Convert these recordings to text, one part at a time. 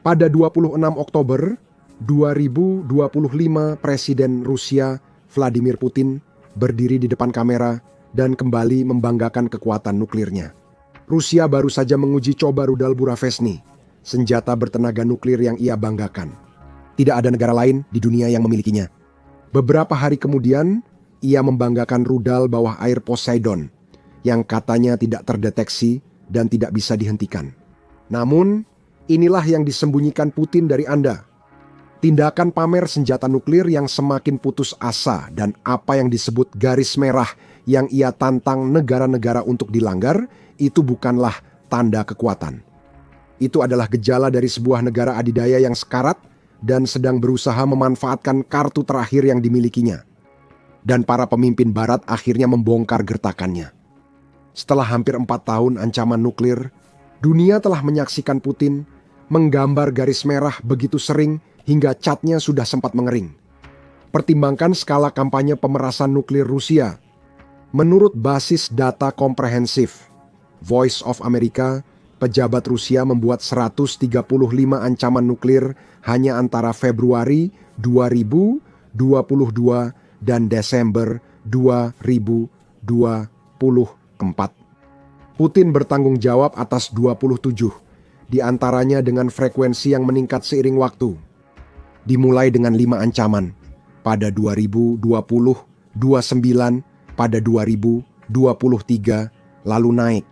Pada 26 Oktober 2025, Presiden Rusia Vladimir Putin berdiri di depan kamera dan kembali membanggakan kekuatan nuklirnya. Rusia baru saja menguji coba rudal Burevestnik, senjata bertenaga nuklir yang ia banggakan. Tidak ada negara lain di dunia yang memilikinya. Beberapa hari kemudian, ia membanggakan rudal bawah air Poseidon, yang katanya tidak terdeteksi dan tidak bisa dihentikan. Namun, inilah yang disembunyikan Putin dari Anda. Tindakan pamer senjata nuklir yang semakin putus asa dan apa yang disebut garis merah yang ia tantang negara-negara untuk dilanggar, itu bukanlah tanda kekuatan. Itu adalah gejala dari sebuah negara adidaya yang sekarat dan sedang berusaha memanfaatkan kartu terakhir yang dimilikinya. Dan para pemimpin barat akhirnya membongkar gertakannya. Setelah hampir 4 tahun ancaman nuklir, dunia telah menyaksikan Putin menggambar garis merah begitu sering hingga catnya sudah sempat mengering. Pertimbangkan skala kampanye pemerasan nuklir Rusia. Menurut basis data komprehensif Voice of America, pejabat Rusia membuat 135 ancaman nuklir hanya antara Februari 2022 dan Desember 2024. Putin bertanggung jawab atas 27, di antaranya dengan frekuensi yang meningkat seiring waktu. Dimulai dengan 5 ancaman pada 2020, 29 pada 2023, lalu naik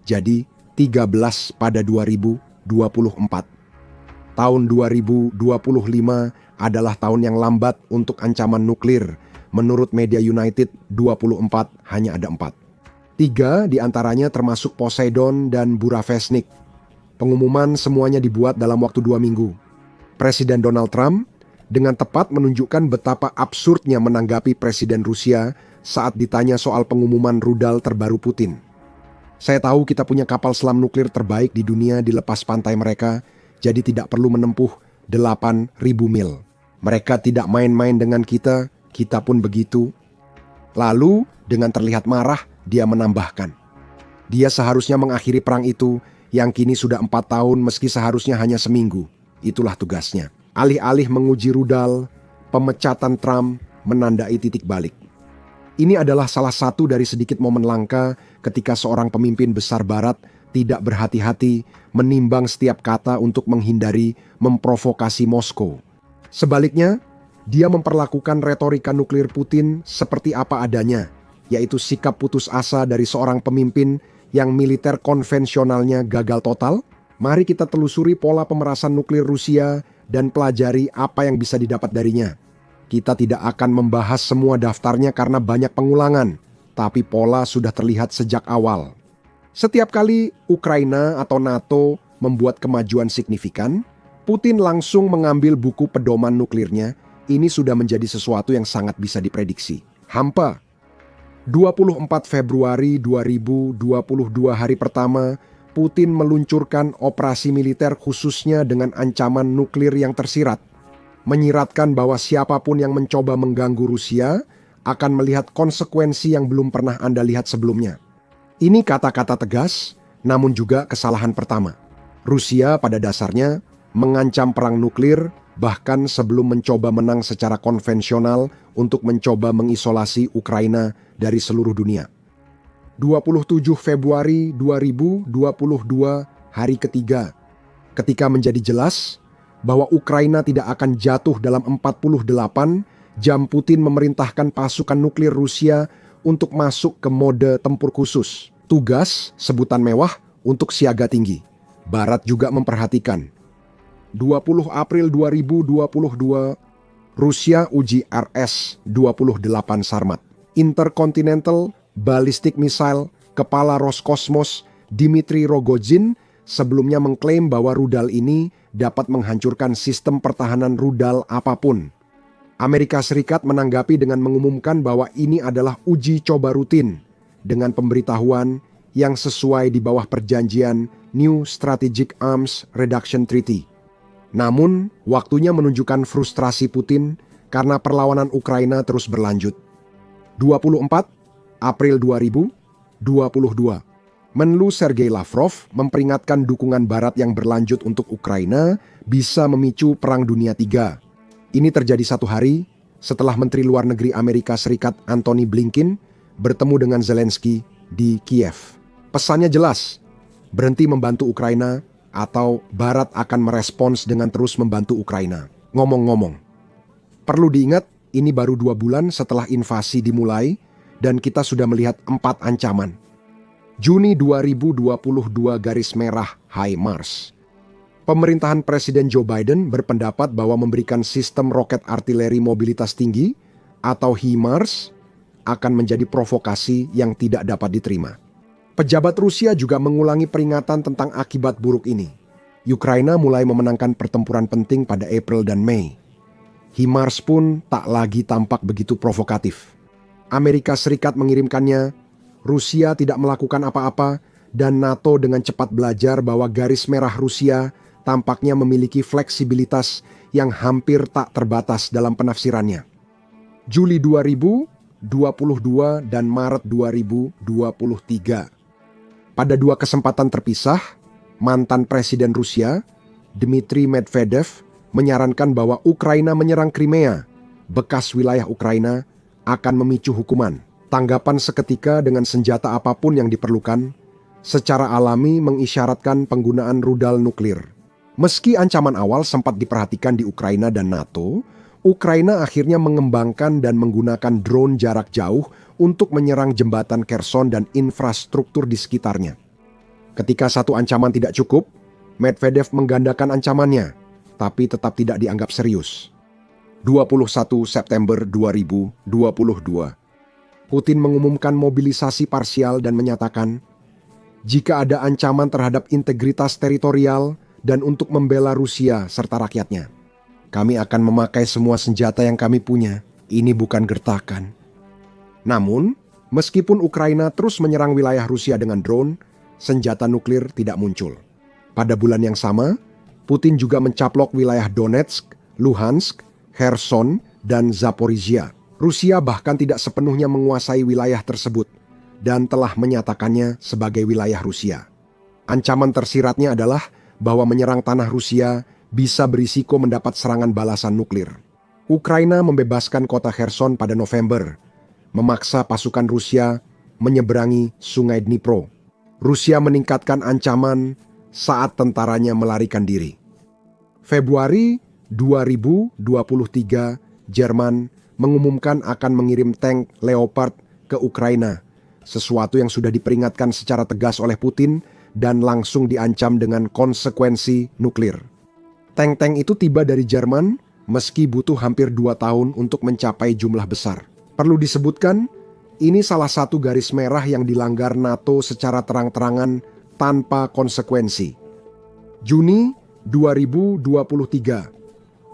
jadi 13 pada 2024. Tahun 2025 adalah tahun yang lambat untuk ancaman nuklir. Menurut media United, 24 hanya ada 4. 3 diantaranya termasuk Poseidon dan Burevestnik. Pengumuman semuanya dibuat dalam waktu 2 minggu. Presiden Donald Trump dengan tepat menunjukkan betapa absurdnya menanggapi Presiden Rusia saat ditanya soal pengumuman rudal terbaru Putin. Saya tahu kita punya kapal selam nuklir terbaik di dunia di lepas pantai mereka, jadi tidak perlu menempuh 8.000 mil. Mereka tidak main-main dengan kita pun begitu. Lalu, dengan terlihat marah, dia menambahkan, dia seharusnya mengakhiri perang itu yang kini sudah 4 tahun meski seharusnya hanya seminggu. Itulah tugasnya. Alih-alih menguji rudal, pemecatan Trump menandai titik balik. Ini adalah salah satu dari sedikit momen langka ketika seorang pemimpin besar barat tidak berhati-hati menimbang setiap kata untuk menghindari memprovokasi Moskow. Sebaliknya, dia memperlakukan retorika nuklir Putin seperti apa adanya, yaitu sikap putus asa dari seorang pemimpin yang militer konvensionalnya gagal total. Mari kita telusuri pola pemerasan nuklir Rusia dan pelajari apa yang bisa didapat darinya. Kita tidak akan membahas semua daftarnya karena banyak pengulangan, tapi pola sudah terlihat sejak awal. Setiap kali Ukraina atau NATO membuat kemajuan signifikan, Putin langsung mengambil buku pedoman nuklirnya. Ini sudah menjadi sesuatu yang sangat bisa diprediksi. Hampa. 24 Februari 2022, hari pertama, Putin meluncurkan operasi militer khususnya dengan ancaman nuklir yang tersirat. Menyiratkan bahwa siapapun yang mencoba mengganggu Rusia akan melihat konsekuensi yang belum pernah Anda lihat sebelumnya. Ini kata-kata tegas, namun juga kesalahan pertama. Rusia pada dasarnya mengancam perang nuklir bahkan sebelum mencoba menang secara konvensional untuk mencoba mengisolasi Ukraina dari seluruh dunia. 27 Februari 2022, hari ketiga, ketika menjadi jelas bahwa Ukraina tidak akan jatuh dalam 48 jam, Putin memerintahkan pasukan nuklir Rusia untuk masuk ke mode tempur khusus. Tugas, sebutan mewah untuk siaga tinggi. Barat juga memperhatikan. 20 April 2022, Rusia uji RS-28 Sarmat. Intercontinental Ballistic Missile. Kepala Roskosmos Dmitry Rogozin sebelumnya mengklaim bahwa rudal ini dapat menghancurkan sistem pertahanan rudal apapun. Amerika Serikat menanggapi dengan mengumumkan bahwa ini adalah uji coba rutin dengan pemberitahuan yang sesuai di bawah perjanjian New Strategic Arms Reduction Treaty. Namun, waktunya menunjukkan frustrasi Putin karena perlawanan Ukraina terus berlanjut. 24 April 2022, Menlu Sergei Lavrov memperingatkan dukungan Barat yang berlanjut untuk Ukraina bisa memicu Perang Dunia III. Ini terjadi 1 hari setelah Menteri Luar Negeri Amerika Serikat Antony Blinken bertemu dengan Zelensky di Kiev. Pesannya jelas, berhenti membantu Ukraina atau Barat akan merespons dengan terus membantu Ukraina. Ngomong-ngomong, perlu diingat ini baru 2 bulan setelah invasi dimulai dan kita sudah melihat 4 ancaman. Juni 2022 garis merah HIMARS. Pemerintahan Presiden Joe Biden berpendapat bahwa memberikan sistem roket artileri mobilitas tinggi atau HIMARS akan menjadi provokasi yang tidak dapat diterima. Pejabat Rusia juga mengulangi peringatan tentang akibat buruk ini. Ukraina mulai memenangkan pertempuran penting pada April dan Mei. HIMARS pun tak lagi tampak begitu provokatif. Amerika Serikat mengirimkannya, Rusia tidak melakukan apa-apa, dan NATO dengan cepat belajar bahwa garis merah Rusia tampaknya memiliki fleksibilitas yang hampir tak terbatas dalam penafsirannya. Juli 2022 dan Maret 2023. Pada 2 kesempatan terpisah, mantan Presiden Rusia, Dmitry Medvedev, menyarankan bahwa Ukraina menyerang Crimea, bekas wilayah Ukraina, akan memicu hukuman. Tanggapan seketika dengan senjata apapun yang diperlukan, secara alami mengisyaratkan penggunaan rudal nuklir. Meski ancaman awal sempat diperhatikan di Ukraina dan NATO, Ukraina akhirnya mengembangkan dan menggunakan drone jarak jauh untuk menyerang jembatan Kherson dan infrastruktur di sekitarnya. Ketika satu ancaman tidak cukup, Medvedev menggandakan ancamannya, tapi tetap tidak dianggap serius. 21 September 2022. Putin mengumumkan mobilisasi parsial dan menyatakan, jika ada ancaman terhadap integritas teritorial dan untuk membela Rusia serta rakyatnya, kami akan memakai semua senjata yang kami punya. Ini bukan gertakan. Namun, meskipun Ukraina terus menyerang wilayah Rusia dengan drone, senjata nuklir tidak muncul. Pada bulan yang sama, Putin juga mencaplok wilayah Donetsk, Luhansk, Kherson, dan Zaporizhia. Rusia bahkan tidak sepenuhnya menguasai wilayah tersebut dan telah menyatakannya sebagai wilayah Rusia. Ancaman tersiratnya adalah bahwa menyerang tanah Rusia bisa berisiko mendapat serangan balasan nuklir. Ukraina membebaskan kota Kherson pada November, memaksa pasukan Rusia menyeberangi Sungai Dnipro. Rusia meningkatkan ancaman saat tentaranya melarikan diri. Februari 2023, Jerman mengumumkan akan mengirim tank Leopard ke Ukraina, sesuatu yang sudah diperingatkan secara tegas oleh Putin dan langsung diancam dengan konsekuensi nuklir. Tank-tank itu tiba dari Jerman meski butuh hampir 2 tahun untuk mencapai jumlah besar. Perlu disebutkan, ini salah satu garis merah yang dilanggar NATO secara terang-terangan tanpa konsekuensi. Juni 2023,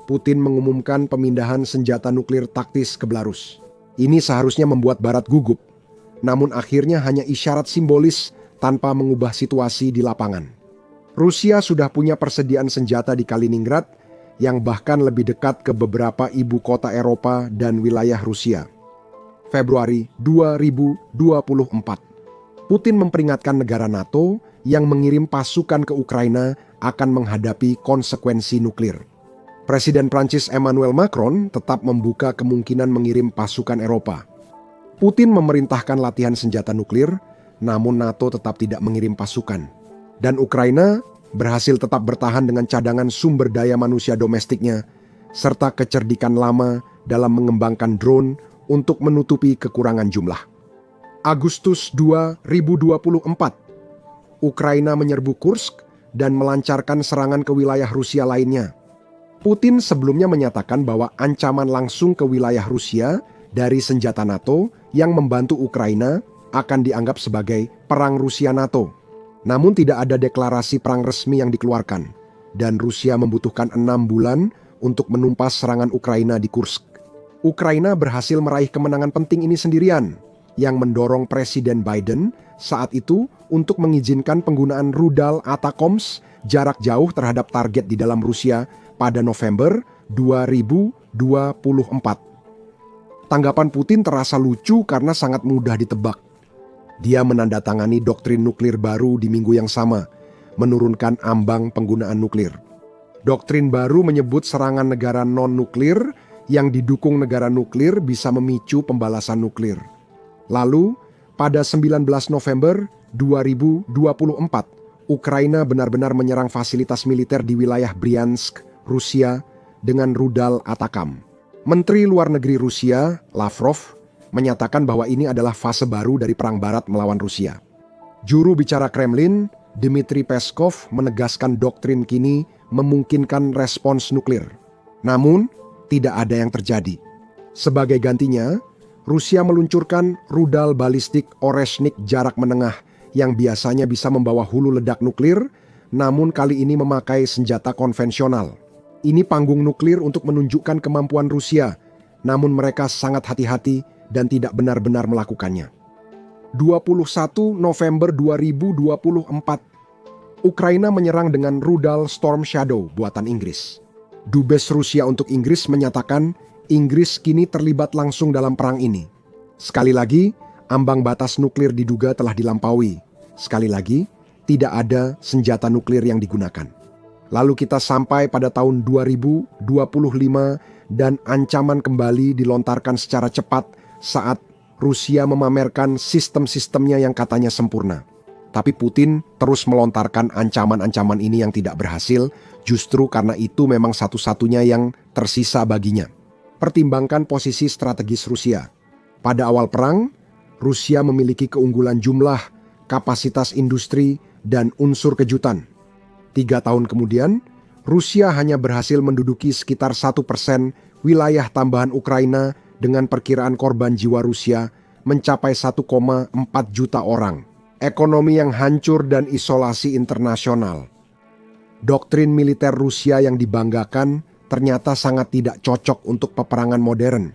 Putin mengumumkan pemindahan senjata nuklir taktis ke Belarus. Ini seharusnya membuat Barat gugup, namun akhirnya hanya isyarat simbolis tanpa mengubah situasi di lapangan. Rusia sudah punya persediaan senjata di Kaliningrad yang bahkan lebih dekat ke beberapa ibu kota Eropa dan wilayah Rusia. Februari 2024, Putin memperingatkan negara NATO yang mengirim pasukan ke Ukraina akan menghadapi konsekuensi nuklir. Presiden Prancis Emmanuel Macron tetap membuka kemungkinan mengirim pasukan Eropa. Putin memerintahkan latihan senjata nuklir, namun NATO tetap tidak mengirim pasukan. Dan Ukraina berhasil tetap bertahan dengan cadangan sumber daya manusia domestiknya, serta kecerdikan lama dalam mengembangkan drone untuk menutupi kekurangan jumlah. Agustus 2024, Ukraina menyerbu Kursk dan melancarkan serangan ke wilayah Rusia lainnya. Putin sebelumnya menyatakan bahwa ancaman langsung ke wilayah Rusia dari senjata NATO yang membantu Ukraina akan dianggap sebagai perang Rusia-NATO. Namun tidak ada deklarasi perang resmi yang dikeluarkan, dan Rusia membutuhkan 6 bulan untuk menumpas serangan Ukraina di Kursk. Ukraina berhasil meraih kemenangan penting ini sendirian, yang mendorong Presiden Biden saat itu untuk mengizinkan penggunaan rudal ATACMS jarak jauh terhadap target di dalam Rusia pada November 2024. Tanggapan Putin terasa lucu karena sangat mudah ditebak. Dia menandatangani doktrin nuklir baru di minggu yang sama, menurunkan ambang penggunaan nuklir. Doktrin baru menyebut serangan negara non-nuklir yang didukung negara nuklir bisa memicu pembalasan nuklir. Lalu, pada 19 November 2024, Ukraina benar-benar menyerang fasilitas militer di wilayah Bryansk, Rusia, dengan rudal Atakam. Menteri Luar Negeri Rusia, Lavrov, menyatakan bahwa ini adalah fase baru dari Perang Barat melawan Rusia. Juru bicara Kremlin, Dmitry Peskov, menegaskan doktrin kini memungkinkan respons nuklir. Namun, tidak ada yang terjadi. Sebagai gantinya, Rusia meluncurkan rudal balistik Oreshnik jarak menengah yang biasanya bisa membawa hulu ledak nuklir, namun kali ini memakai senjata konvensional. Ini panggung nuklir untuk menunjukkan kemampuan Rusia, namun mereka sangat hati-hati dan tidak benar-benar melakukannya. 21 November 2024, Ukraina menyerang dengan rudal Storm Shadow buatan Inggris. Dubes Rusia untuk Inggris menyatakan Inggris kini terlibat langsung dalam perang ini. Sekali lagi, ambang batas nuklir diduga telah dilampaui. Sekali lagi, tidak ada senjata nuklir yang digunakan. Lalu kita sampai pada tahun 2025 dan ancaman kembali dilontarkan secara cepat saat Rusia memamerkan sistem-sistemnya yang katanya sempurna. Tapi Putin terus melontarkan ancaman-ancaman ini yang tidak berhasil, justru karena itu memang satu-satunya yang tersisa baginya. Pertimbangkan posisi strategis Rusia. Pada awal perang, Rusia memiliki keunggulan jumlah, kapasitas industri, dan unsur kejutan. 3 tahun kemudian, Rusia hanya berhasil menduduki sekitar 1% wilayah tambahan Ukraina dengan perkiraan korban jiwa Rusia mencapai 1,4 juta orang. Ekonomi yang hancur dan isolasi internasional. Doktrin militer Rusia yang dibanggakan ternyata sangat tidak cocok untuk peperangan modern.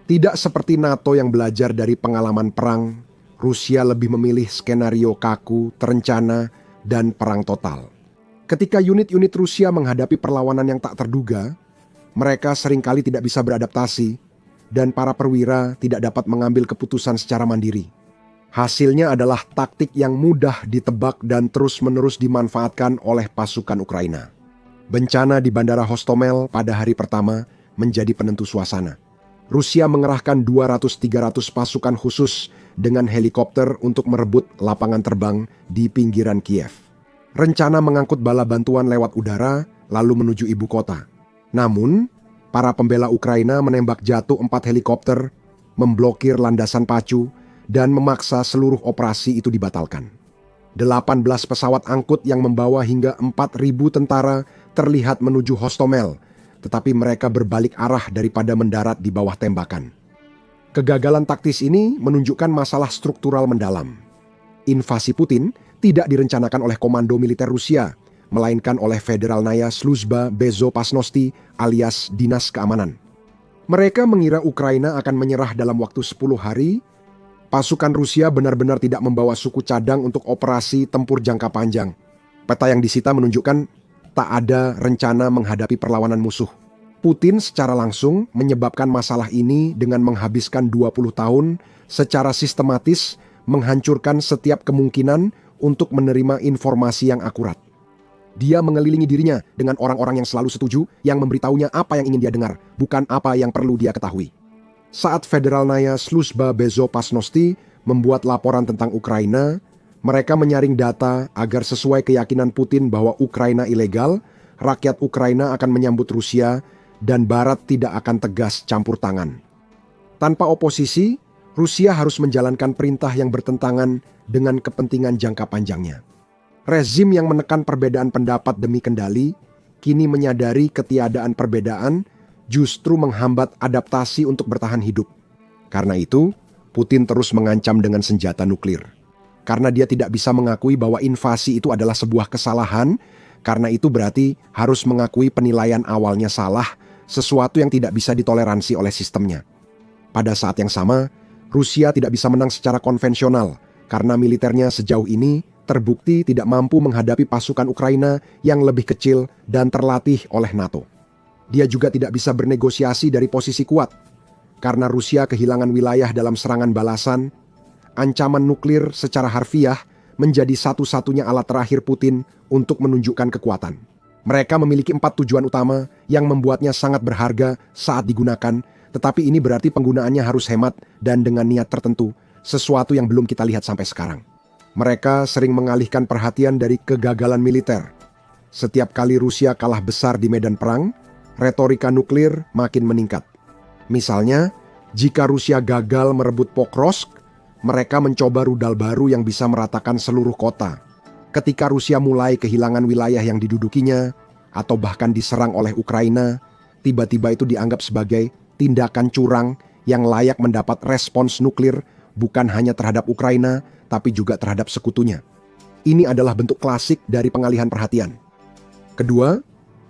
Tidak seperti NATO yang belajar dari pengalaman perang, Rusia lebih memilih skenario kaku, terencana, dan perang total. Ketika unit-unit Rusia menghadapi perlawanan yang tak terduga, mereka seringkali tidak bisa beradaptasi, dan para perwira tidak dapat mengambil keputusan secara mandiri. Hasilnya adalah taktik yang mudah ditebak dan terus-menerus dimanfaatkan oleh pasukan Ukraina. Bencana di Bandara Hostomel pada hari pertama menjadi penentu suasana. Rusia mengerahkan 200-300 pasukan khusus dengan helikopter untuk merebut lapangan terbang di pinggiran Kiev. Rencana mengangkut bala bantuan lewat udara lalu menuju ibu kota. Namun, para pembela Ukraina menembak jatuh 4 helikopter, memblokir landasan pacu, dan memaksa seluruh operasi itu dibatalkan. 18 pesawat angkut yang membawa hingga 4.000 tentara terlihat menuju Hostomel, tetapi mereka berbalik arah daripada mendarat di bawah tembakan. Kegagalan taktis ini menunjukkan masalah struktural mendalam. Invasi Putin tidak direncanakan oleh komando militer Rusia, melainkan oleh Federalnaya Sluzhba Bezopasnosti alias Dinas Keamanan. Mereka mengira Ukraina akan menyerah dalam waktu 10 hari. Pasukan Rusia benar-benar tidak membawa suku cadang untuk operasi tempur jangka panjang. Peta yang disita menunjukkan tak ada rencana menghadapi perlawanan musuh. Putin secara langsung menyebabkan masalah ini dengan menghabiskan 20 tahun secara sistematis menghancurkan setiap kemungkinan untuk menerima informasi yang akurat. Dia mengelilingi dirinya dengan orang-orang yang selalu setuju, yang memberitahunya apa yang ingin dia dengar, bukan apa yang perlu dia ketahui. Saat Federalnaya Sluzhba Bezopasnosti membuat laporan tentang Ukraina, mereka menyaring data agar sesuai keyakinan Putin bahwa Ukraina ilegal, rakyat Ukraina akan menyambut Rusia, dan Barat tidak akan tegas campur tangan. Tanpa oposisi, Rusia harus menjalankan perintah yang bertentangan dengan kepentingan jangka panjangnya. Rezim yang menekan perbedaan pendapat demi kendali, kini menyadari ketiadaan perbedaan justru menghambat adaptasi untuk bertahan hidup. Karena itu, Putin terus mengancam dengan senjata nuklir. Karena dia tidak bisa mengakui bahwa invasi itu adalah sebuah kesalahan, karena itu berarti harus mengakui penilaian awalnya salah, sesuatu yang tidak bisa ditoleransi oleh sistemnya. Pada saat yang sama, Rusia tidak bisa menang secara konvensional, karena militernya sejauh ini terbukti tidak mampu menghadapi pasukan Ukraina yang lebih kecil dan terlatih oleh NATO. Dia juga tidak bisa bernegosiasi dari posisi kuat. Karena Rusia kehilangan wilayah dalam serangan balasan, ancaman nuklir secara harfiah menjadi satu-satunya alat terakhir Putin untuk menunjukkan kekuatan. Mereka memiliki 4 tujuan utama yang membuatnya sangat berharga saat digunakan, tetapi ini berarti penggunaannya harus hemat dan dengan niat tertentu, sesuatu yang belum kita lihat sampai sekarang. Mereka sering mengalihkan perhatian dari kegagalan militer. Setiap kali Rusia kalah besar di medan perang, retorika nuklir makin meningkat. Misalnya, jika Rusia gagal merebut Pokrovsk, mereka mencoba rudal baru yang bisa meratakan seluruh kota. Ketika Rusia mulai kehilangan wilayah yang didudukinya, atau bahkan diserang oleh Ukraina, tiba-tiba itu dianggap sebagai tindakan curang yang layak mendapat respons nuklir bukan hanya terhadap Ukraina, tapi juga terhadap sekutunya. Ini adalah bentuk klasik dari pengalihan perhatian. Kedua,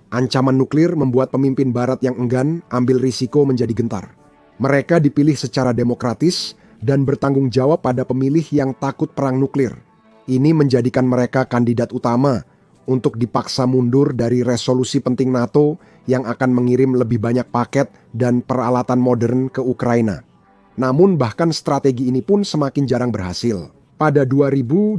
ancaman nuklir membuat pemimpin Barat yang enggan ambil risiko menjadi gentar. Mereka dipilih secara demokratis dan bertanggung jawab pada pemilih yang takut perang nuklir. Ini menjadikan mereka kandidat utama untuk dipaksa mundur dari resolusi penting NATO yang akan mengirim lebih banyak paket dan peralatan modern ke Ukraina. Namun bahkan strategi ini pun semakin jarang berhasil. Pada 2025,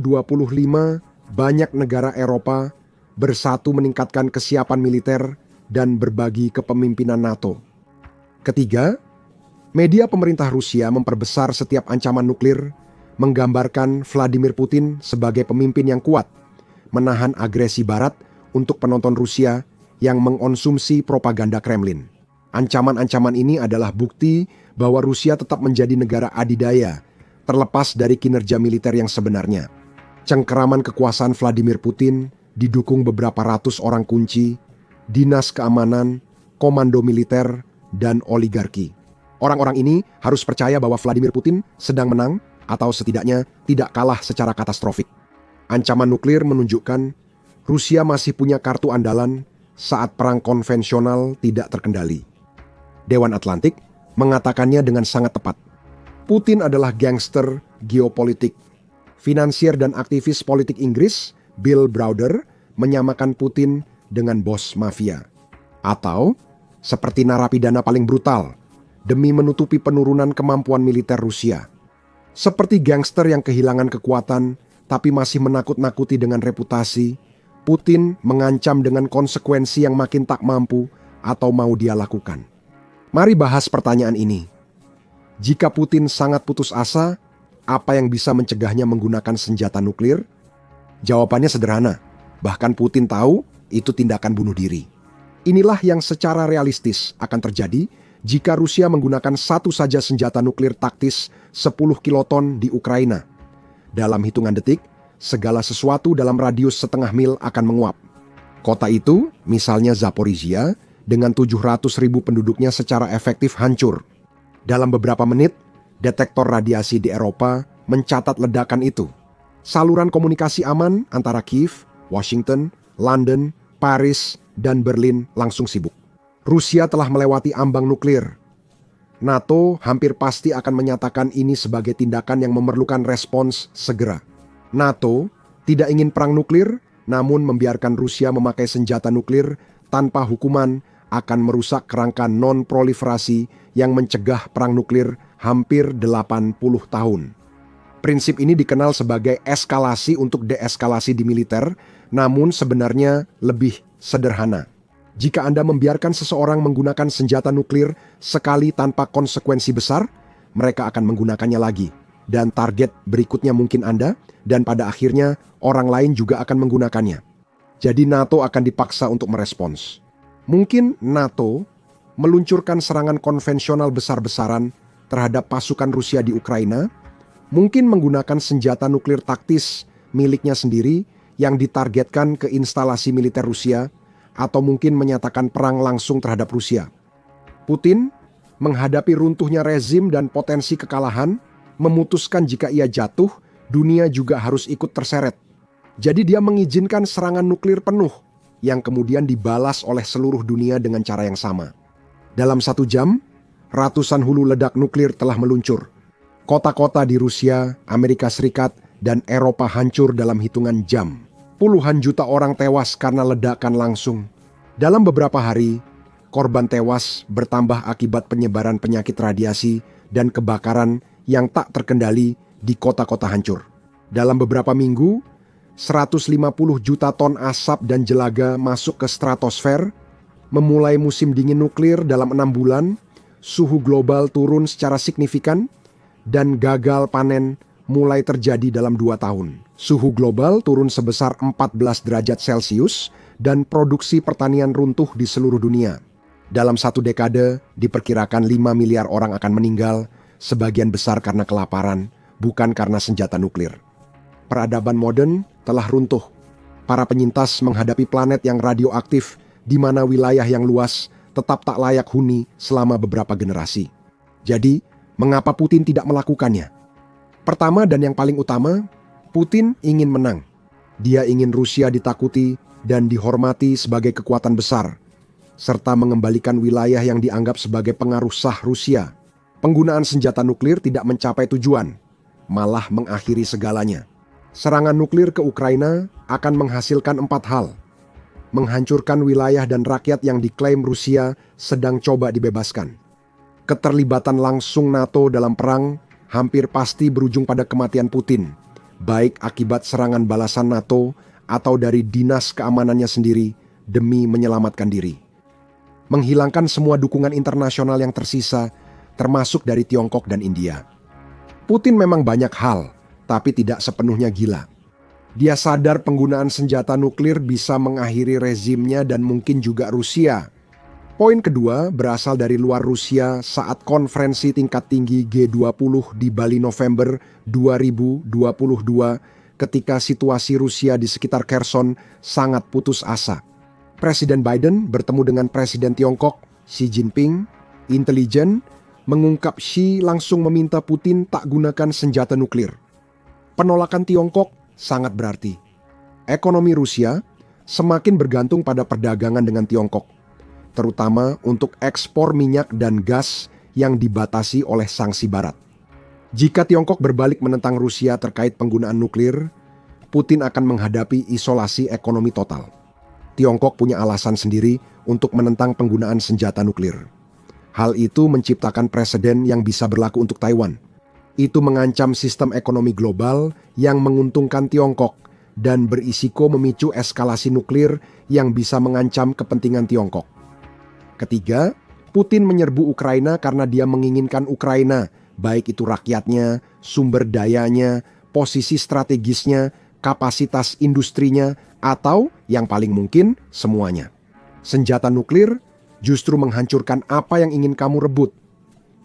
banyak negara Eropa bersatu meningkatkan kesiapan militer dan berbagi kepemimpinan NATO. Ketiga, media pemerintah Rusia memperbesar setiap ancaman nuklir, menggambarkan Vladimir Putin sebagai pemimpin yang kuat, menahan agresi Barat untuk penonton Rusia yang mengonsumsi propaganda Kremlin. Ancaman-ancaman ini adalah bukti bahwa Rusia tetap menjadi negara adidaya, terlepas dari kinerja militer yang sebenarnya. Cengkeraman kekuasaan Vladimir Putin didukung beberapa ratus orang kunci, dinas keamanan, komando militer, dan oligarki. Orang-orang ini harus percaya bahwa Vladimir Putin sedang menang atau setidaknya tidak kalah secara katastrofik. Ancaman nuklir menunjukkan Rusia masih punya kartu andalan saat perang konvensional tidak terkendali. Dewan Atlantik mengatakannya dengan sangat tepat. Putin adalah gangster geopolitik. Finansier dan aktivis politik Inggris, Bill Browder, menyamakan Putin dengan bos mafia. Atau, seperti narapidana paling brutal, demi menutupi penurunan kemampuan militer Rusia. Seperti gangster yang kehilangan kekuatan, tapi masih menakut-nakuti dengan reputasi, Putin mengancam dengan konsekuensi yang makin tak mampu atau mau dia lakukan. Mari bahas pertanyaan ini. Jika Putin sangat putus asa, apa yang bisa mencegahnya menggunakan senjata nuklir? Jawabannya sederhana, bahkan Putin tahu itu tindakan bunuh diri. Inilah yang secara realistis akan terjadi jika Rusia menggunakan satu saja senjata nuklir taktis 10 kiloton di Ukraina. Dalam hitungan detik, segala sesuatu dalam radius setengah mil akan menguap. Kota itu, misalnya Zaporizhia, dengan 700.000 penduduknya secara efektif hancur. Dalam beberapa menit, detektor radiasi di Eropa mencatat ledakan itu. Saluran komunikasi aman antara Kiev, Washington, London, Paris, dan Berlin langsung sibuk. Rusia telah melewati ambang nuklir. NATO hampir pasti akan menyatakan ini sebagai tindakan yang memerlukan respons segera. NATO tidak ingin perang nuklir, namun membiarkan Rusia memakai senjata nuklir tanpa hukuman akan merusak kerangka non-proliferasi yang mencegah perang nuklir hampir 80 tahun. Prinsip ini dikenal sebagai eskalasi untuk deeskalasi di militer, namun sebenarnya lebih sederhana. Jika Anda membiarkan seseorang menggunakan senjata nuklir sekali tanpa konsekuensi besar, mereka akan menggunakannya lagi. Dan target berikutnya mungkin Anda, dan pada akhirnya orang lain juga akan menggunakannya. Jadi NATO akan dipaksa untuk merespons. Mungkin NATO meluncurkan serangan konvensional besar-besaran terhadap pasukan Rusia di Ukraina, mungkin menggunakan senjata nuklir taktis miliknya sendiri yang ditargetkan ke instalasi militer Rusia, atau mungkin menyatakan perang langsung terhadap Rusia. Putin menghadapi runtuhnya rezim dan potensi kekalahan, memutuskan jika ia jatuh, dunia juga harus ikut terseret. Jadi dia mengizinkan serangan nuklir penuh, yang kemudian dibalas oleh seluruh dunia dengan cara yang sama. Dalam 1 jam, ratusan hulu ledak nuklir telah meluncur. Kota-kota di Rusia, Amerika Serikat, dan Eropa hancur dalam hitungan jam. Puluhan juta orang tewas karena ledakan langsung. Dalam beberapa hari, korban tewas bertambah akibat penyebaran penyakit radiasi dan kebakaran yang tak terkendali di kota-kota hancur. Dalam beberapa minggu, 150 juta ton asap dan jelaga masuk ke stratosfer, memulai musim dingin nuklir dalam 6 bulan, suhu global turun secara signifikan, dan gagal panen mulai terjadi dalam 2 tahun. Suhu global turun sebesar 14 derajat Celcius dan produksi pertanian runtuh di seluruh dunia. Dalam 1 dekade, diperkirakan 5 miliar orang akan meninggal, sebagian besar karena kelaparan, bukan karena senjata nuklir. Peradaban modern telah runtuh. Para penyintas menghadapi planet yang radioaktif, di mana wilayah yang luas tetap tak layak huni selama beberapa generasi. Jadi, mengapa Putin tidak melakukannya? Pertama dan yang paling utama, Putin ingin menang. Dia ingin Rusia ditakuti dan dihormati sebagai kekuatan besar, serta mengembalikan wilayah yang dianggap sebagai pengaruh sah Rusia. Penggunaan senjata nuklir tidak mencapai tujuan, malah mengakhiri segalanya. Serangan nuklir ke Ukraina akan menghasilkan 4 hal. Menghancurkan wilayah dan rakyat yang diklaim Rusia sedang coba dibebaskan. Keterlibatan langsung NATO dalam perang hampir pasti berujung pada kematian Putin, baik akibat serangan balasan NATO atau dari dinas keamanannya sendiri demi menyelamatkan diri. Menghilangkan semua dukungan internasional yang tersisa, termasuk dari Tiongkok dan India. Putin memang banyak hal, tapi tidak sepenuhnya gila. Dia sadar penggunaan senjata nuklir bisa mengakhiri rezimnya dan mungkin juga Rusia. Poin kedua berasal dari luar Rusia saat konferensi tingkat tinggi G20 di Bali November 2022 ketika situasi Rusia di sekitar Kherson sangat putus asa. Presiden Biden bertemu dengan Presiden Tiongkok, Xi Jinping. Intelijen mengungkap Xi langsung meminta Putin tak gunakan senjata nuklir. Penolakan Tiongkok sangat berarti. Ekonomi Rusia semakin bergantung pada perdagangan dengan Tiongkok, terutama untuk ekspor minyak dan gas yang dibatasi oleh sanksi Barat. Jika Tiongkok berbalik menentang Rusia terkait penggunaan nuklir, Putin akan menghadapi isolasi ekonomi total. Tiongkok punya alasan sendiri untuk menentang penggunaan senjata nuklir. Hal itu menciptakan preseden yang bisa berlaku untuk Taiwan. Itu mengancam sistem ekonomi global yang menguntungkan Tiongkok dan berisiko memicu eskalasi nuklir yang bisa mengancam kepentingan Tiongkok. Ketiga, Putin menyerbu Ukraina karena dia menginginkan Ukraina, baik itu rakyatnya, sumber dayanya, posisi strategisnya, kapasitas industrinya, atau yang paling mungkin semuanya. Senjata nuklir justru menghancurkan apa yang ingin kamu rebut,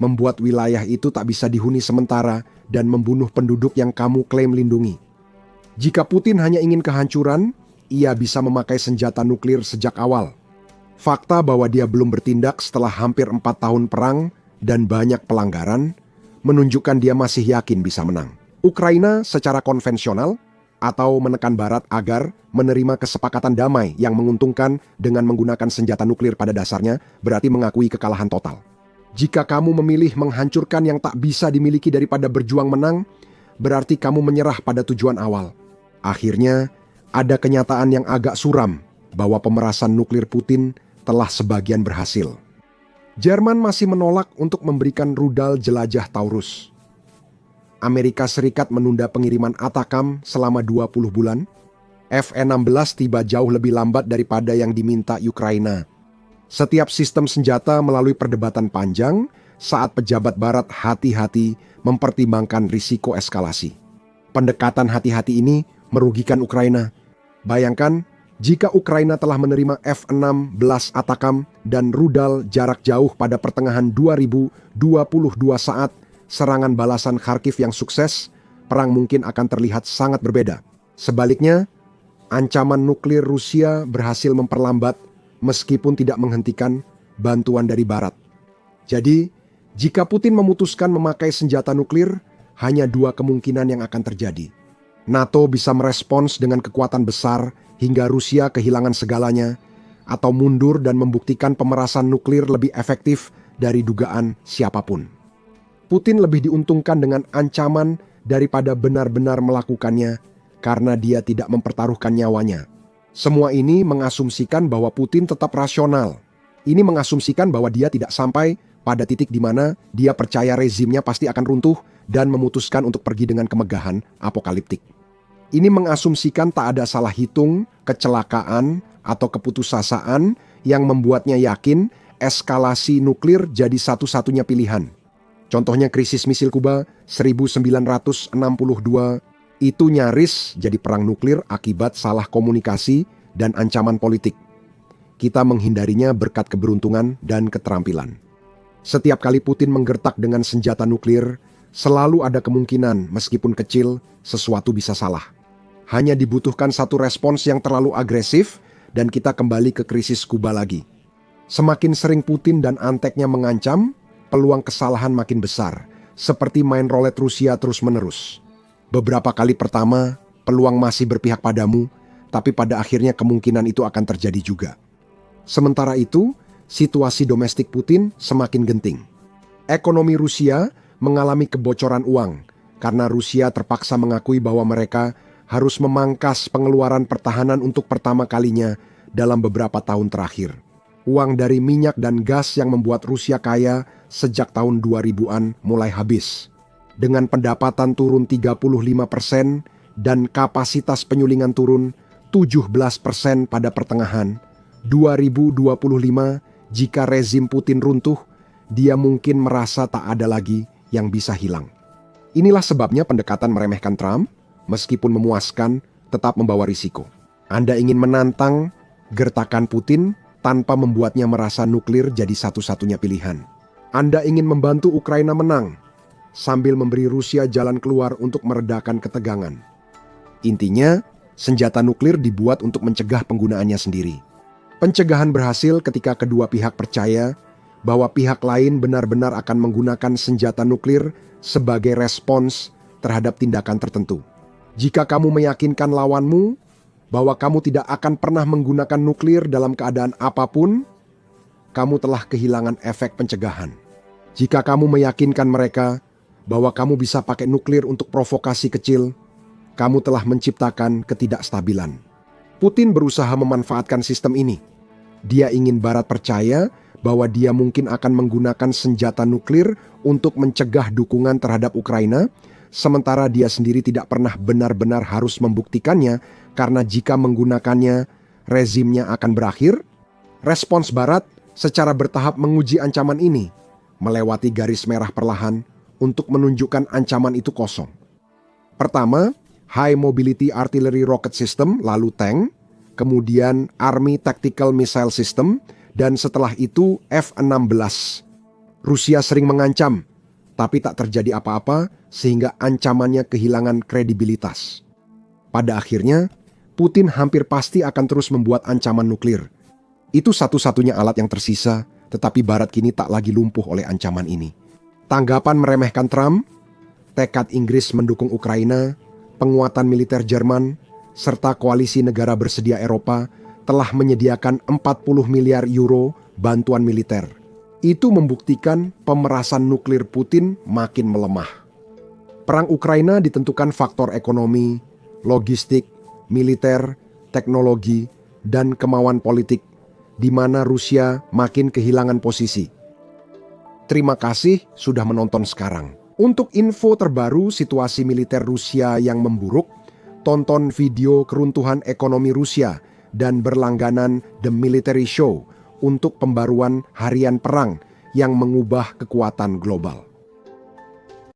membuat wilayah itu tak bisa dihuni sementara dan membunuh penduduk yang kamu klaim lindungi. Jika Putin hanya ingin kehancuran, ia bisa memakai senjata nuklir sejak awal. Fakta bahwa dia belum bertindak setelah hampir 4 tahun perang dan banyak pelanggaran menunjukkan dia masih yakin bisa menang. Ukraina secara konvensional atau menekan Barat agar menerima kesepakatan damai yang menguntungkan dengan menggunakan senjata nuklir pada dasarnya berarti mengakui kekalahan total. Jika kamu memilih menghancurkan yang tak bisa dimiliki daripada berjuang menang, berarti kamu menyerah pada tujuan awal. Akhirnya, ada kenyataan yang agak suram bahwa pemerasan nuklir Putin telah sebagian berhasil. Jerman masih menolak untuk memberikan rudal jelajah Taurus. Amerika Serikat menunda pengiriman ATACMS selama 20 bulan. F-16 tiba jauh lebih lambat daripada yang diminta Ukraina. Setiap sistem senjata melalui perdebatan panjang saat pejabat Barat hati-hati mempertimbangkan risiko eskalasi. Pendekatan hati-hati ini merugikan Ukraina. Bayangkan, jika Ukraina telah menerima F-16 ATACMS dan rudal jarak jauh pada pertengahan 2022 saat serangan balasan Kharkiv yang sukses, perang mungkin akan terlihat sangat berbeda. Sebaliknya, ancaman nuklir Rusia berhasil memperlambat meskipun tidak menghentikan bantuan dari Barat. Jadi, jika Putin memutuskan memakai senjata nuklir, hanya 2 kemungkinan yang akan terjadi. NATO bisa merespons dengan kekuatan besar hingga Rusia kehilangan segalanya, atau mundur dan membuktikan pemerasan nuklir lebih efektif dari dugaan siapapun. Putin lebih diuntungkan dengan ancaman daripada benar-benar melakukannya karena dia tidak mempertaruhkan nyawanya. Semua ini mengasumsikan bahwa Putin tetap rasional. Ini mengasumsikan bahwa dia tidak sampai pada titik di mana dia percaya rezimnya pasti akan runtuh dan memutuskan untuk pergi dengan kemegahan apokaliptik. Ini mengasumsikan tak ada salah hitung, kecelakaan, atau keputusasaan yang membuatnya yakin eskalasi nuklir jadi satu-satunya pilihan. Contohnya krisis misil Kuba 1962 itu nyaris jadi perang nuklir akibat salah komunikasi dan ancaman politik. Kita menghindarinya berkat keberuntungan dan keterampilan. Setiap kali Putin menggertak dengan senjata nuklir, selalu ada kemungkinan, meskipun kecil, sesuatu bisa salah. Hanya dibutuhkan satu respons yang terlalu agresif dan kita kembali ke krisis Kuba lagi. Semakin sering Putin dan anteknya mengancam, peluang kesalahan makin besar, seperti main roulette Rusia terus-menerus. Beberapa kali pertama, peluang masih berpihak padamu, tapi pada akhirnya kemungkinan itu akan terjadi juga. Sementara itu, situasi domestik Putin semakin genting. Ekonomi Rusia mengalami kebocoran uang, karena Rusia terpaksa mengakui bahwa mereka harus memangkas pengeluaran pertahanan untuk pertama kalinya dalam beberapa tahun terakhir. Uang dari minyak dan gas yang membuat Rusia kaya sejak tahun 2000-an mulai habis. Dengan pendapatan turun 35% dan kapasitas penyulingan turun 17% pada pertengahan 2025, jika rezim Putin runtuh, dia mungkin merasa tak ada lagi yang bisa hilang. Inilah sebabnya pendekatan meremehkan Trump, meskipun memuaskan, tetap membawa risiko. Anda ingin menantang gertakan Putin tanpa membuatnya merasa nuklir jadi satu-satunya pilihan. Anda ingin membantu Ukraina menang, sambil memberi Rusia jalan keluar untuk meredakan ketegangan. Intinya, senjata nuklir dibuat untuk mencegah penggunaannya sendiri. Pencegahan berhasil ketika kedua pihak percaya bahwa pihak lain benar-benar akan menggunakan senjata nuklir sebagai respons terhadap tindakan tertentu. Jika kamu meyakinkan lawanmu bahwa kamu tidak akan pernah menggunakan nuklir dalam keadaan apapun, kamu telah kehilangan efek pencegahan. Jika kamu meyakinkan mereka bahwa kamu bisa pakai nuklir untuk provokasi kecil, kamu telah menciptakan ketidakstabilan. Putin berusaha memanfaatkan sistem ini. Dia ingin Barat percaya bahwa dia mungkin akan menggunakan senjata nuklir untuk mencegah dukungan terhadap Ukraina, sementara dia sendiri tidak pernah benar-benar harus membuktikannya, karena jika menggunakannya, rezimnya akan berakhir. Respons Barat secara bertahap menguji ancaman ini, melewati garis merah perlahan untuk menunjukkan ancaman itu kosong. Pertama, High Mobility Artillery Rocket System, lalu tank, kemudian Army Tactical Missile System, dan setelah itu F-16. Rusia sering mengancam, tapi tak terjadi apa-apa sehingga ancamannya kehilangan kredibilitas. Pada akhirnya, Putin hampir pasti akan terus membuat ancaman nuklir. Itu satu-satunya alat yang tersisa, tetapi Barat kini tak lagi lumpuh oleh ancaman ini. Tanggapan meremehkan Trump, tekad Inggris mendukung Ukraina, penguatan militer Jerman, serta koalisi negara bersedia Eropa telah menyediakan 40 miliar euro bantuan militer. Itu membuktikan pemerasan nuklir Putin makin melemah. Perang Ukraina ditentukan faktor ekonomi, logistik, militer, teknologi, dan kemauan politik, di mana Rusia makin kehilangan posisi. Terima kasih sudah menonton sekarang. Untuk info terbaru situasi militer Rusia yang memburuk, tonton video keruntuhan ekonomi Rusia dan berlangganan The Military Show untuk pembaruan harian perang yang mengubah kekuatan global.